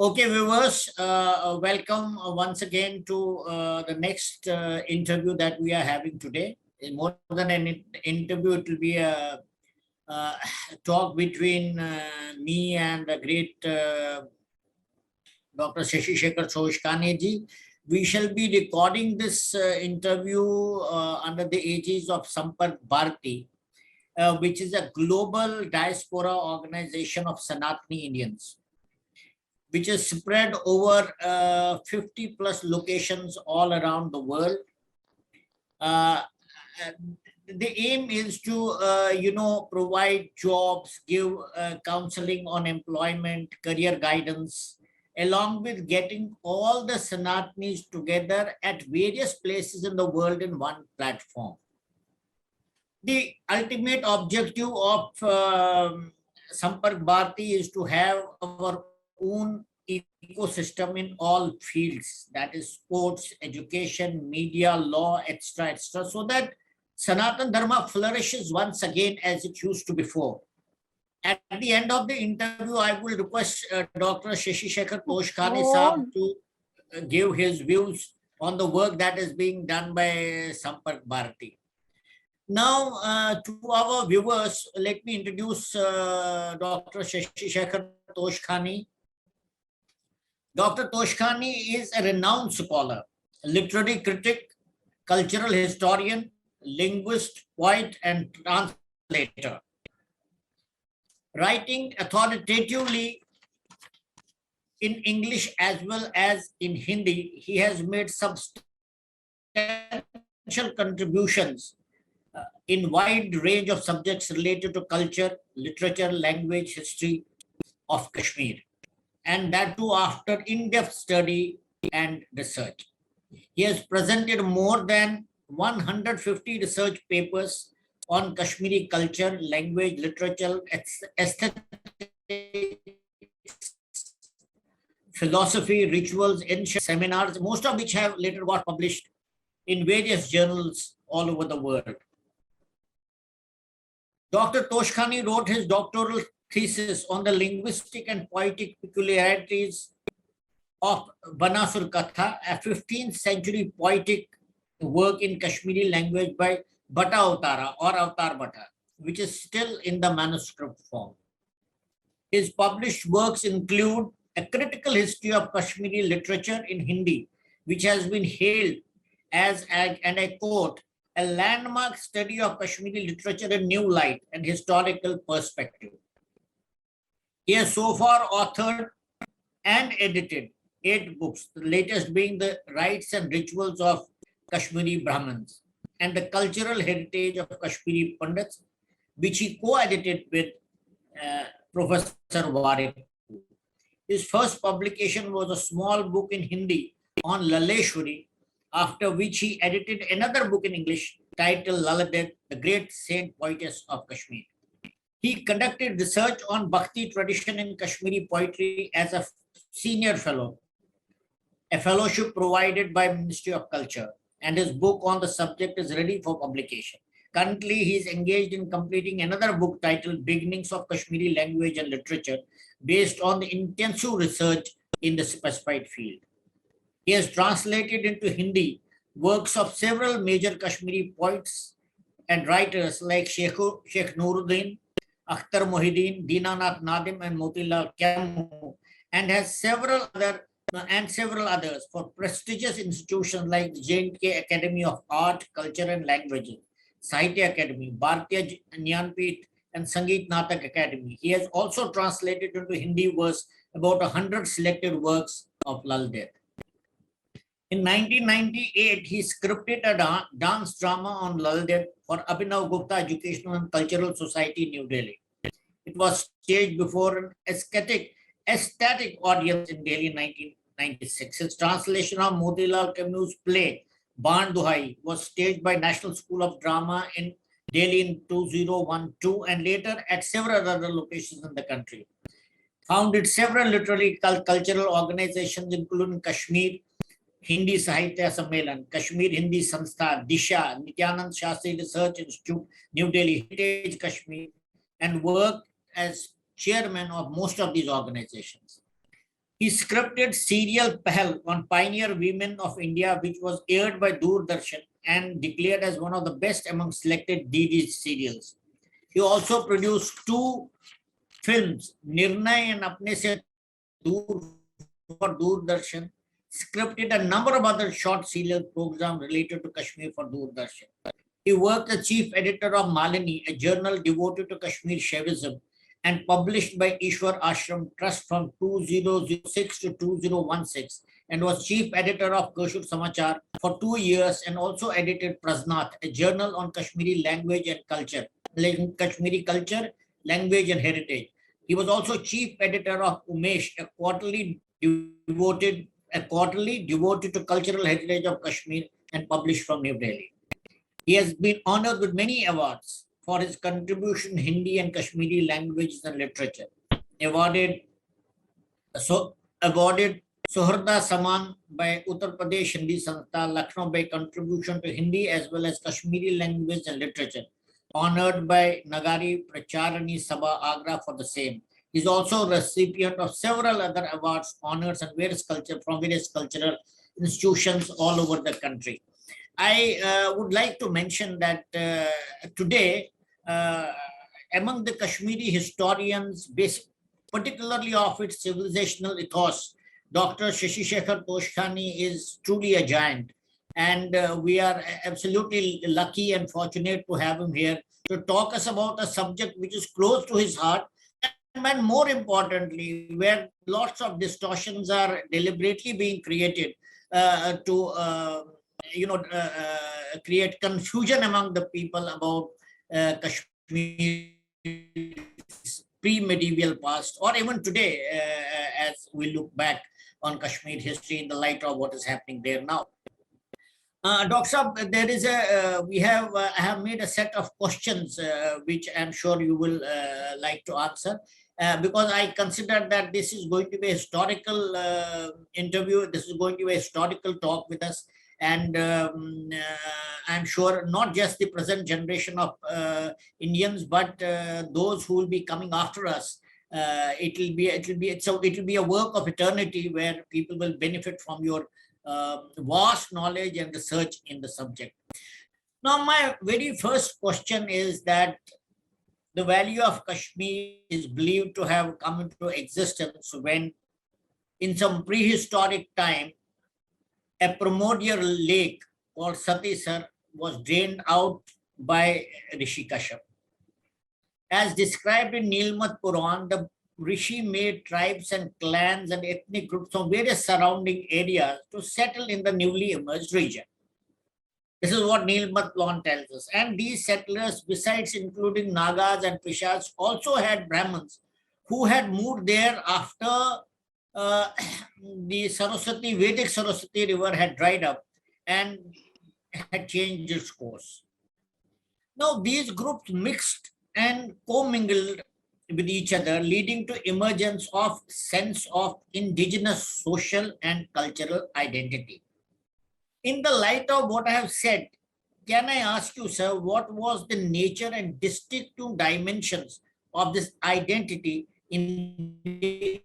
Okay, viewers, welcome once again to the next interview that we are having today. More than an interview, it will be a talk between me and the great Dr. Shashi Shekhar Toshkhani ji. We shall be recording this interview under the aegis of Sampark Bharti, which is a global diaspora organization of Sanatani Indians, which is spread over 50 plus locations all around the world. The aim is to, provide jobs, give counseling on employment, career guidance, along with getting all the Sanatanis together at various places in the world in one platform. The ultimate objective of Sampark Bharti is to have our own ecosystem in all fields, that is sports, education, media, law, etc., etc., so that Sanatan Dharma flourishes once again as it used to before. At the end of the interview, I will request Dr. Shashi Shekhar Toshkhani Saab to give his views on the work that is being done by Sampark Bharti. Now, to our viewers, let me introduce Dr. Shashi Shekhar Toshkhani. Dr. Toshkhani is a renowned scholar, literary critic, cultural historian, linguist, poet, and translator. Writing authoritatively in English as well as in Hindi, he has made substantial contributions in wide range of subjects related to culture, literature, language, history of Kashmir, and that too after in-depth study and research. He has presented more than 150 research papers on Kashmiri culture, language, literature, aesthetics, philosophy, rituals, ancient seminars, most of which have later got published in various journals all over the world. Dr. Toshkhani wrote his doctoral thesis on the linguistic and poetic peculiarities of Banasur Katha, a 15th century poetic work in Kashmiri language by Bhatta Avtara or Avtar Bhatta, which is still in the manuscript form. His published works include a critical history of Kashmiri literature in Hindi, which has been hailed as, and I quote, a landmark study of Kashmiri literature in new light and historical perspective. He has so far authored and edited 8 books, the latest being The Rites and Rituals of Kashmiri Brahmins and the Cultural Heritage of Kashmiri Pandits, which he co-edited with Professor Warik. His first publication was a small book in Hindi on Laleshwari, after which he edited another book in English titled Laladet, the Great Saint Poetess of Kashmir. He conducted research on Bhakti tradition in Kashmiri poetry as a senior fellow, a fellowship provided by Ministry of Culture, and his book on the subject is ready for publication. Currently, he is engaged in completing another book titled Beginnings of Kashmiri Language and Literature, based on the intensive research in the specified field. He has translated into Hindi works of several major Kashmiri poets and writers like Sheikh Nuruddin, Akhtar Mohideen, Dinanath Nadim, and Motilal Kemu, and has several others for prestigious institutions like the J&K Academy of Art, Culture and Languages, Sahitya Academy, Bharatiya Jnanpith, and Sangeet Natak Academy. He has also translated into Hindi verse about 100 selected works of Lal Ded. In 1998, he scripted a dance drama on Lal Ded for Abhinav Gupta Educational and Cultural Society, New Delhi. It was staged before an ecstatic audience in Delhi in 1996. His translation of Motilal Kemu's play, Baan Duhai, was staged by National School of Drama in Delhi in 2012 and later at several other locations in the country. Founded several literary cultural organizations, including Kashmir Hindi Sahitya Sammelan, Kashmir Hindi Sanstha, Disha, Nityanand Shashi Research Institute, New Delhi, Heritage Kashmir, and worked as chairman of most of these organizations. He scripted serial Pahal on pioneer women of India, which was aired by Doordarshan and declared as one of the best among selected DD serials. He also produced two films, Nirnay and Apne Se Dur for Doordarshan, scripted a number of other short serial programs related to Kashmir for Doordarshan. He worked as chief editor of Malini, a journal devoted to Kashmir Shaivism, and published by Ishwar Ashram Trust from 2006 to 2016, and was chief editor of Kashmir Samachar for 2 years, and also edited Prasnath, a journal on Kashmiri language and culture, Kashmiri culture, language and heritage. He was also chief editor of Umesh, a quarterly devoted to cultural heritage of Kashmir, and published from New Delhi. He has been honored with many awards for his contribution in Hindi and Kashmiri languages and literature. Awarded Soharda Saman by Uttar Pradesh Hindi Sanstha, Lucknow by contribution to Hindi as well as Kashmiri language and literature. Honored by Nagari Pracharani Sabha Agra for the same. He is also a recipient of several other awards, honors, and various cultural institutions all over the country. I would like to mention that today, among the Kashmiri historians, particularly of its civilizational ethos, Dr. Shashi Shekhar Toshkhani is truly a giant. And we are absolutely lucky and fortunate to have him here to talk us about a subject which is close to his heart, and more importantly, where lots of distortions are deliberately being created to create confusion among the people about Kashmir's pre-medieval past, or even today, as we look back on Kashmir history in the light of what is happening there now. Dr. Saab, there is I have made a set of questions which I'm sure you will like to answer, because I consider that this is going to be a historical interview. This is going to be a historical talk with us. And I'm sure not just the present generation of Indians, but those who will be coming after us. It will be a work of eternity where people will benefit from your vast knowledge and research in the subject. Now, my very first question is that the value of Kashmir is believed to have come into existence when, in some prehistoric time, a primordial lake called Satisar was drained out by Rishi Kashyap. As described in Nilmat Puran, the Rishi made tribes and clans and ethnic groups from various surrounding areas to settle in the newly emerged region. This is what Nilmat Puran tells us. And these settlers, besides including Nagas and Pishas, also had Brahmins who had moved there after the Saraswati, Vedic Saraswati river had dried up and had changed its course. Now, these groups mixed and commingled with each other, leading to emergence of sense of indigenous social and cultural identity. In the light of what I have said, can I ask you, sir, what was the nature and distinctive dimensions of this identity in the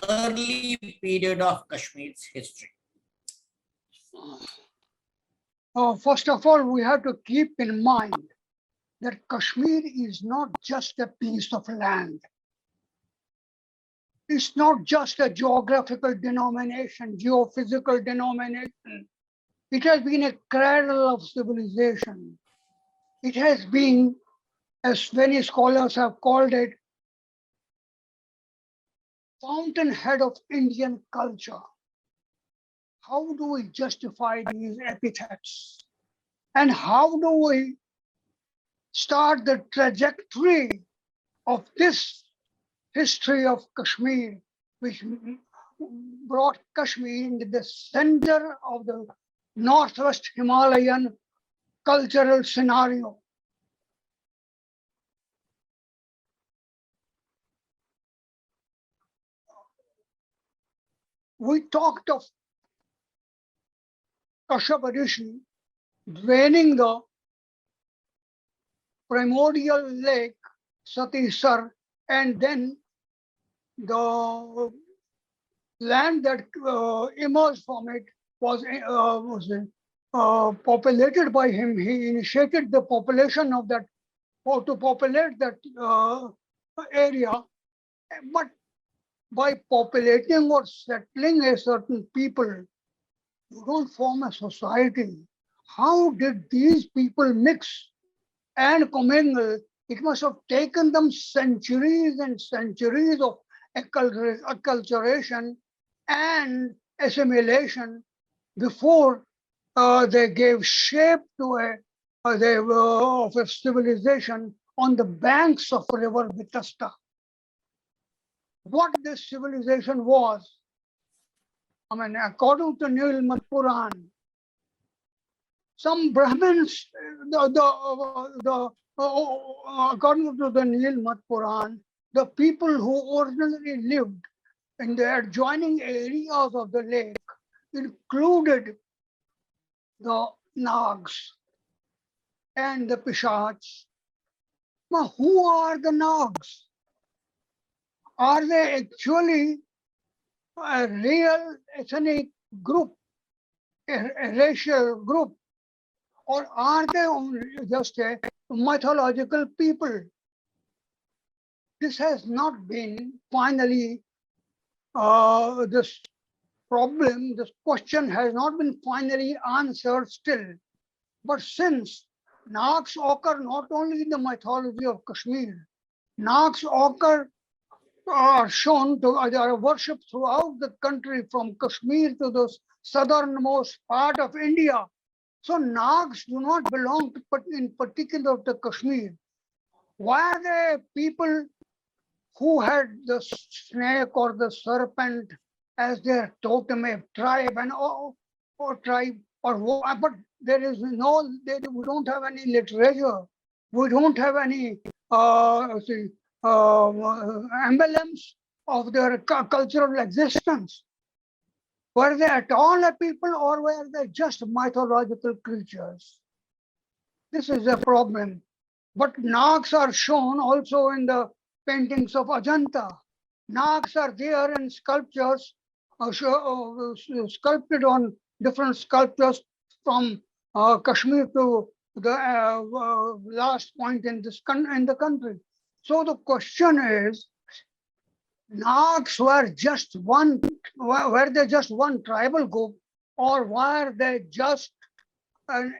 early period of Kashmir's history? First of all, we have to keep in mind that Kashmir is not just a piece of land. It's not just a geographical denomination, geophysical denomination. It has been a cradle of civilization. It has been, as many scholars have called it, fountainhead of Indian culture. How do we justify these epithets? And how do we start the trajectory of this history of Kashmir, which brought Kashmir into the center of the Northwest Himalayan cultural scenario? We talked of Kashyap Rishi draining the primordial lake Satisar, and then the land that emerged from it was populated by him. He initiated the population of that, or to populate that area. But by populating or settling a certain people, you don't form a society. How did these people mix and commingle? It must have taken them centuries and centuries of acculturation and assimilation before they gave shape to of a civilization on the banks of river Vitasta. What this civilization was, I mean, according to Nilmat Puran, some Brahmins, according to the Nilmat Puran, the people who originally lived in the adjoining areas of the lake included the Nags and the Pishats. Now, who are the Nags? Are they actually a real ethnic group, a racial group, or are they only just a mythological people? This has not been finally, this problem, this question has not been finally answered still. But since Nags occur not only in the mythology of Kashmir, Nags occur are shown to, they are worshipped throughout the country from Kashmir to the southernmost part of India. So Nags do not belong to, in particular to Kashmir. Why are they people who had the snake or the serpent as their totem, a tribe and or tribe or but there is no, we don't have any literature, we don't have any emblems of their cultural existence. Were they at all a people, or were they just mythological creatures? This is a problem. But Nags are shown also in the paintings of Ajanta. Nags are there in sculptures, sculpted on different sculptures from Kashmir to the last point in this in the country. So the question is, Nags were just one, were they just one tribal group, or were they just an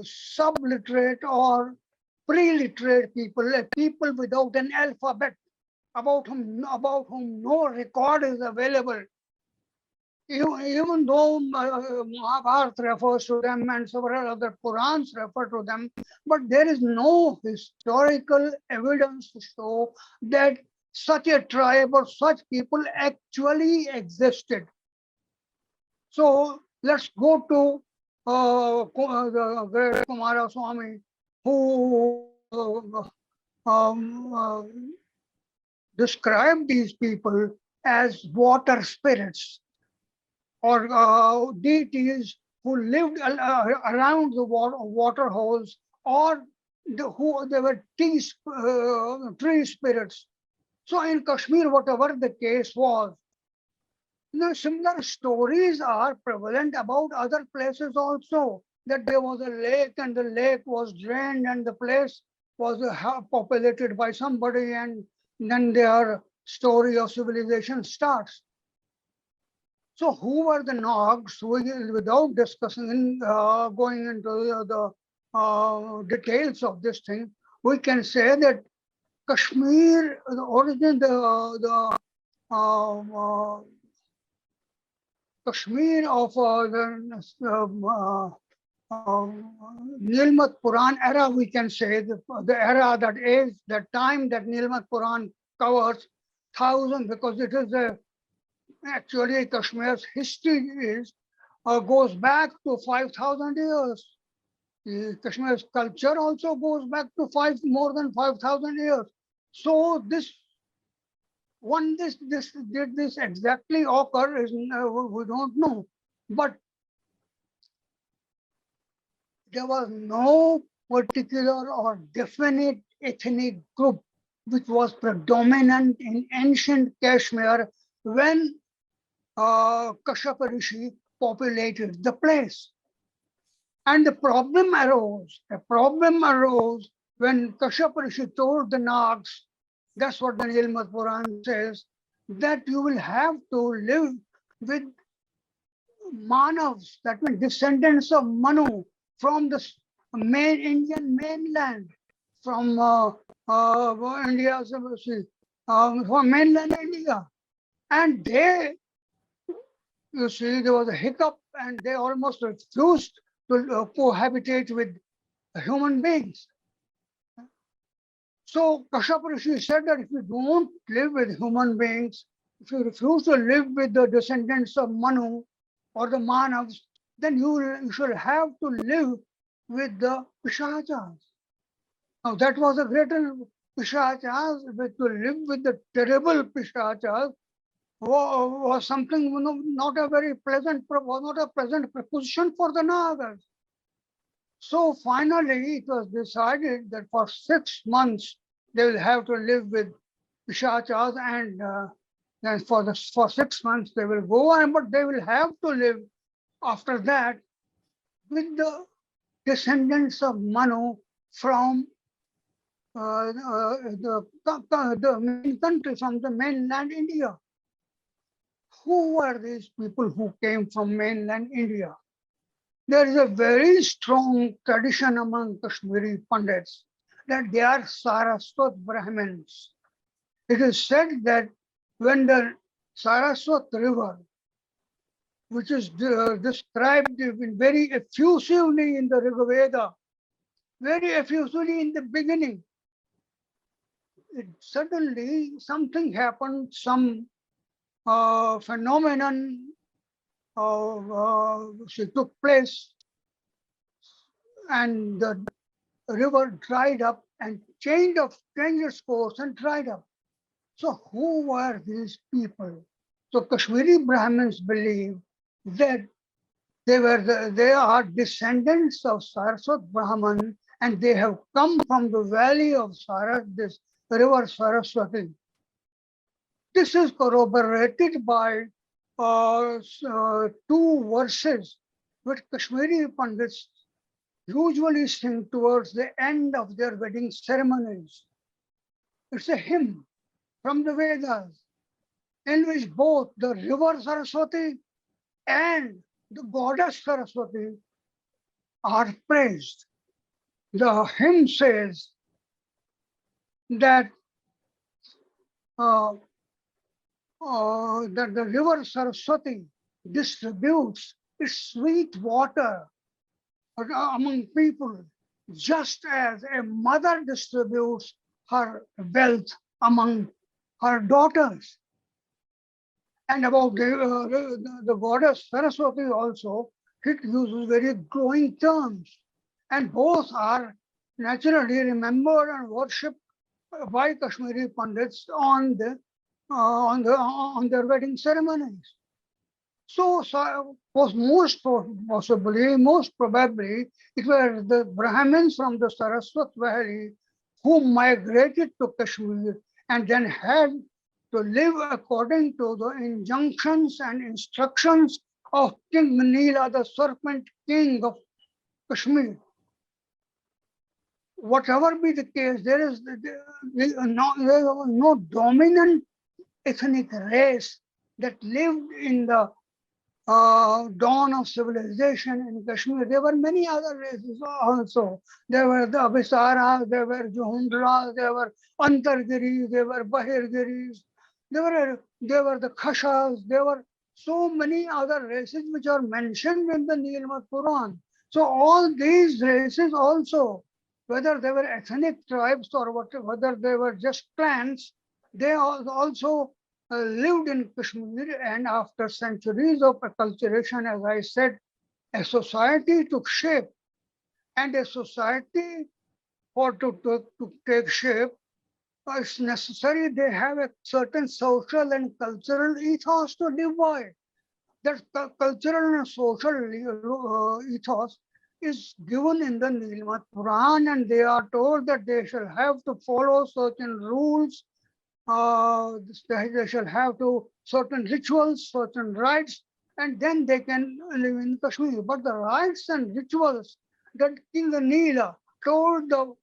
subliterate or pre-literate people, a people without an alphabet, about whom no record is available? Even though Mahabharata refers to them and several other Purans refer to them, but there is no historical evidence to show that such a tribe or such people actually existed. So let's go to the great Kumara Swami, who described these people as water spirits, or deities who lived around the water holes, or who they were tree spirits. So in Kashmir, whatever the case was, similar stories are prevalent about other places also, that there was a lake and the lake was drained and the place was populated by somebody, and then their story of civilization starts. So who were the Nags? Without discussing, going into the details of this thing, we can say that Kashmir, the origin, the Kashmir of the Nilmat Puran era, we can say, the era that is, the time that Nilmat Puran covers, thousand, because it is actually Kashmir's history is goes back to 5,000 years. Kashmir's culture also goes back to more than 5,000 years. So this did this exactly occur is we don't know, but there was no particular or definite ethnic group which was predominant in ancient Kashmir when Kashyapa Rishi populated the place. And a problem arose when Kashyapa Rishi told the Nags, that's what the Nilmat Puran says, that you will have to live with Manavs, that means descendants of Manu from the main Indian mainland, from India, from mainland India. And they, you see, there was a hiccup and they almost refused to cohabitate with human beings. So Kashyapa Rishi said that if you don't live with human beings, if you refuse to live with the descendants of Manu or the Manavs, then you should have to live with the Pishachas. Now that was a greater Pishachas, but to live with the terrible Pishachas was something not a very pleasant, was not a pleasant proposition for the Nagas. So finally, it was decided that for 6 months they will have to live with Pishachas, and then for 6 months they will go on, but they will have to live after that with the descendants of Manu from the main country, from the mainland India. Who were these people who came from mainland India? There is a very strong tradition among Kashmiri Pandits that they are Saraswat Brahmins. It is said that when the Saraswat river, which is described very effusively in the Rig Veda, very effusively in the beginning, suddenly something happened, some phenomenon took place, and the river dried up and changed its course and dried up. So who were these people? So Kashmiri Brahmins believe that they are descendants of Saraswat Brahman, and they have come from the valley of this river Saraswati. This is corroborated by 2 verses which Kashmiri Pandits usually sing towards the end of their wedding ceremonies. It's a hymn from the Vedas in which both the river Saraswati and the goddess Saraswati are praised. The hymn says that that the river Saraswati distributes its sweet water among people, just as a mother distributes her wealth among her daughters. And about the goddess Saraswati also, it uses very glowing terms, and both are naturally remembered and worshipped by Kashmiri Pandits on their wedding ceremonies. So most probably, it were the Brahmins from the Saraswat Valley who migrated to Kashmir and then had to live according to the injunctions and instructions of King Nila, the serpent king of Kashmir. Whatever be the case, there is no dominant ethnic race that lived in the dawn of civilization in Kashmir. There were many other races also. There were the Abisaras, there were Juhundras, there were Antargiris, there were Bahirgiris, there were the Khashas, there were so many other races which are mentioned in the Nilmat Puran. So all these races also, whether they were ethnic tribes or whether they were just clans, they also lived in Kashmir, and after centuries of acculturation, as I said, a society took shape, and a society to take shape, it's necessary they have a certain social and cultural ethos to live by. That cultural and social ethos is given in the Nilmat Puran, and they are told that they shall have to follow certain rules they shall have to certain rituals, certain rites, and then they can live in Kashmir. But the rites and rituals that King Neela told the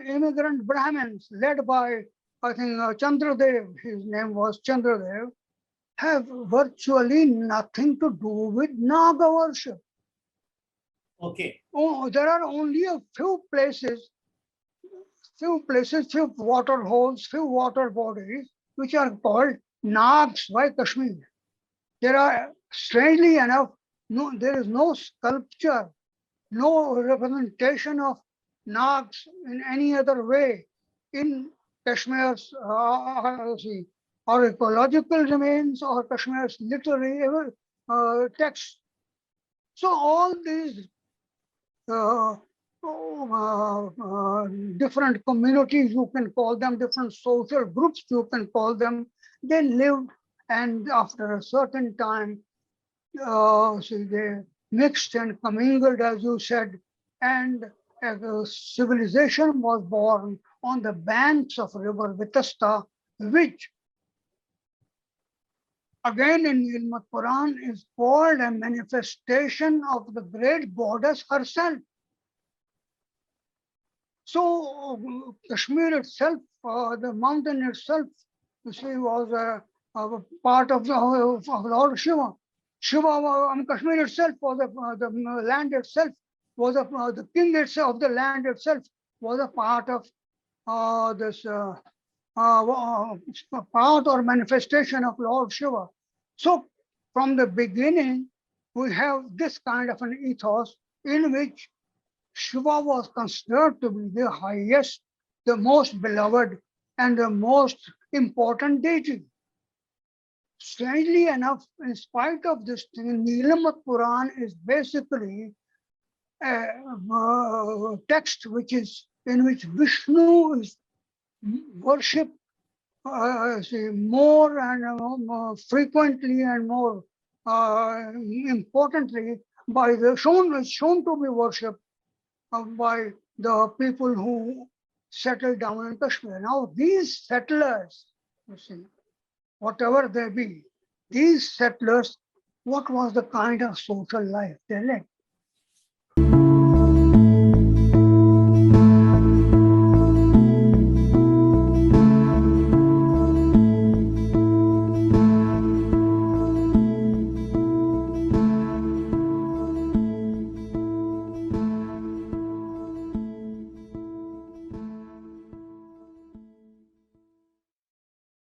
immigrant Brahmins led by, I think, Chandradev, his name was Chandradev, have virtually nothing to do with Naga worship. Okay. Oh, there are only a few places, few water holes, few water bodies, which are called Nags by Kashmir. There are, strangely enough, there is no sculpture, no representation of Nags in any other way in Kashmir's or ecological remains or Kashmir's literary texts. So all these different communities, you can call them, different social groups, you can call them, they lived, and after a certain time, they mixed and commingled, as you said, and a civilization was born on the banks of river Vitasta, which again in Ilmat Quran is called a manifestation of the great goddess herself. So Kashmir itself, the mountain itself, you see, was a part of Lord Shiva. Kashmir itself was the land itself was the king itself of the land itself was a part of this part or manifestation of Lord Shiva. So from the beginning, we have this kind of an ethos in which Shiva was considered to be the highest, the most beloved, and the most important deity. Strangely enough, in spite of this thing, Nilamat Puran is basically a text which is in which Vishnu is worshipped more and more frequently and more importantly by the shown to be worshipped by the people who settled down in Kashmir. Now these settlers, you see, whatever they be, these settlers, what was the kind of social life they led?